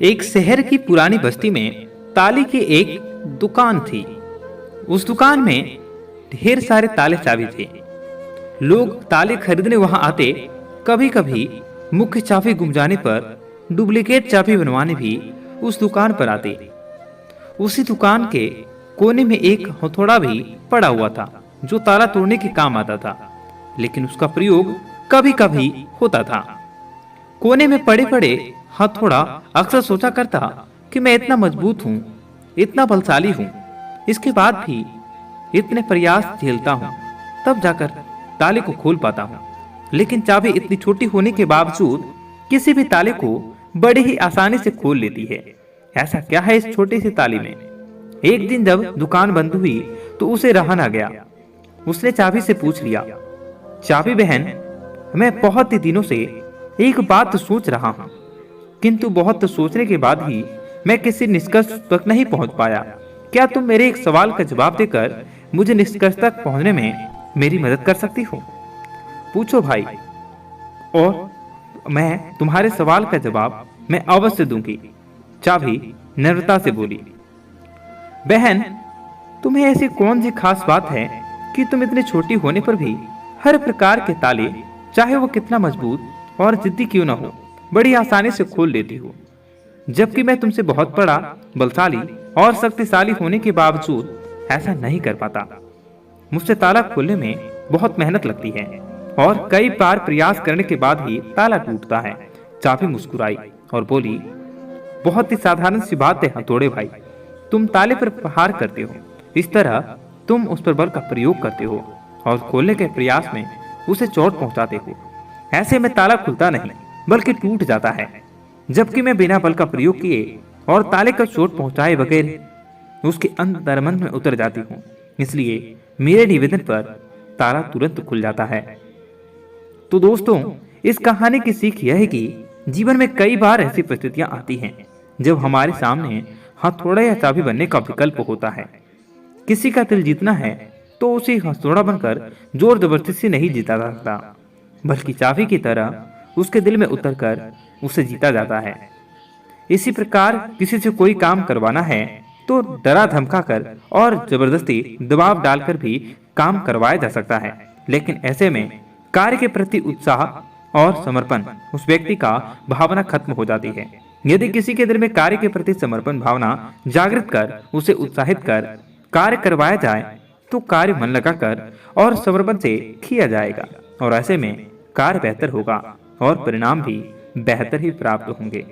एक शहर की पुरानी बस्ती में ताले की एक दुकान थी। उस दुकान में ढेर सारे ताले चाबी थे। लोग ताले खरीदने वहां आते। कभी कभी मुख्य चाबी गुम जाने पर डुप्लीकेट चाबी बनवाने भी उस दुकान पर आते। उसी दुकान के कोने में एक हथौड़ा भी पड़ा हुआ था जो ताला तोड़ने के काम आता था, लेकिन उसका प्रयोग कभी कभी होता था। कोने में पड़े पड़े हथौड़ा अक्सर सोचा करता कि मैं इतना मजबूत हूँ, इतना बलशाली हूँ, इसके बाद भी इतने प्रयास झेलता हूँ, तब जाकर ताले को खोल पाता हूँ। लेकिन चाबी इतनी छोटी होने के बावजूद किसी भी ताले को बड़े ही आसानी से खोल लेती है। ऐसा क्या है इस छोटे से ताले में? एक दिन जब दुकान बंद हुई तो उसे रहा ना गया। उसने चाबी से पूछ लिया, चाबी बहन, मैं बहुत ही दिनों से एक बात सोच रहा हूँ, किंतु बहुत सोचने के बाद भी मैं किसी निष्कर्ष तक नहीं पहुंच पाया। क्या तुम मेरे एक सवाल का जवाब देकर मुझे निष्कर्ष तक पहुंचने में मेरी मदद कर सकती हो? पूछो भाई, और मैं तुम्हारे सवाल का जवाब मैं अवश्य दूंगी। चाबी नम्रता से बोली। बहन, तुम्हें ऐसी कौन सी खास बात है कि तुम इतने छोटी होने पर भी हर प्रकार के ताले, चाहे वो कितना मजबूत और जिद्दी क्यों ना हो, बड़ी आसानी से खोल लेती हो, जबकि मैं तुमसे बहुत बड़ा, बलशाली और शक्तिशाली होने के बावजूद ऐसा नहीं कर पाता। मुझसे ताला खोलने में बहुत मेहनत लगती है और कई बार प्रयास करने के बाद ही ताला टूटता है। चाबी मुस्कुराई और बोली, बहुत ही साधारण सी बात है हथौड़े भाई, तुम ताले पर प्रहार करते हो, इस तरह तुम उस पर बल का प्रयोग करते हो और खोलने के प्रयास में उसे चोट पहुंचाते हो। ऐसे में ताला खुलता नहीं बल्कि टूट जाता है, जबकि मैं बिना बल का प्रयोग किए और ताले को चोट पहुंचाए बगैर उसके अंतर्मन में उतर जाती हूँ। इसलिए मेरे निवेदन पर ताला तुरंत खुल जाता है। तो दोस्तों, इस कहानी की सीख यह है कि जीवन में कई बार ऐसी परिस्थितियां आती हैं जब हमारे सामने हथौड़ा या चाबी बनने का विकल्प होता है। किसी का दिल जीतना है तो उसे हथौड़ा बनकर जोर जबरदस्ती से नहीं जीता जा सकता, बल्कि चाबी की तरह उसके दिल में उतरकर उसे जीता जाता है। इसी प्रकार किसी से कोई काम करवाना है तो डरा धमका कर और जबरदस्ती दबाव डालकर भी काम करवाया जा सकता है, लेकिन ऐसे में कार्य के प्रति उत्साह और समर्पण उस व्यक्ति का भावना खत्म हो जाती है। यदि किसी के दिल में कार्य के प्रति समर्पण भावना जागृत कर उसे उत्साहित कर कार्य करवाया जाए तो कार्य मन लगाकर और समर्पण से किया जाएगा, और ऐसे में कार्य बेहतर होगा और परिणाम भी बेहतर ही प्राप्त होंगे।